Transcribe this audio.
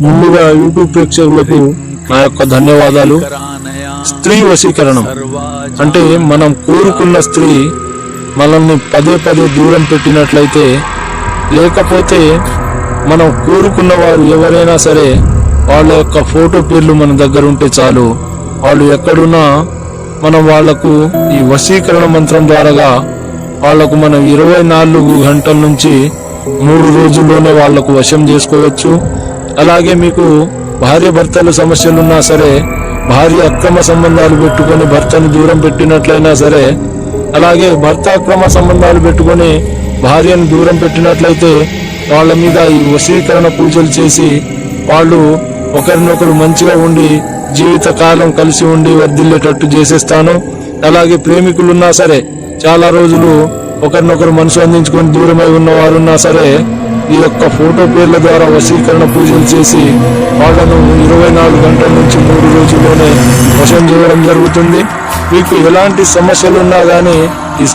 ముందుగా యూట్యూబ్ ప్రేక్షకులకు నా యొక్క ధన్యవాదాలు. స్త్రీ వశీకరణం అంటే మనం కోరుకున్న స్త్రీ మనల్ని పదే పదే దూరం పెట్టినట్లయితే, లేకపోతే మనం కోరుకున్న వారు ఎవరైనా సరే వాళ్ళ యొక్క ఫోటో పేర్లు మన దగ్గర ఉంటే చాలు, వాళ్ళు ఎక్కడున్నా మనం వాళ్లకు ఈ వశీకరణ మంత్రం ద్వారా వాళ్లకు మనం 24 గంటల నుంచి 3 రోజుల్లోనే వాళ్లకు వశం చేసుకోవచ్చు. అలాగే మీకు భార్య భర్తల సమస్యలున్నా సరే, భార్య అక్రమ సంబంధాలు పెట్టుకొని భర్తను దూరం పెట్టినట్లయినా సరే, అలాగే భర్త అక్రమ సంబంధాలు పెట్టుకొని భార్యను దూరం పెట్టినట్లయితే వాళ్ళ మీద ఈ వశీకరణ పూజలు చేసి వాళ్ళు ఒకరినొకరు మంచిగా ఉండి జీవితకాలం కలిసి ఉండి వర్ధిల్లేటట్టు చేసేస్తాను. అలాగే ప్రేమికులున్నా సరే, చాలా రోజులు ఒకరినొకరు మనసు అందించుకొని దూరమై ఉన్నవారున్నా సరే, ఈ యొక్క ఫోటో పేర్ల ద్వారా వశీకరణ పూజలు చేసి వాళ్ళను 24 గంటల నుంచి 3 రోజుల్లోనే వశం చేయడం జరుగుతుంది. మీకు ఎలాంటి సమస్యలున్నా కానీ ఈ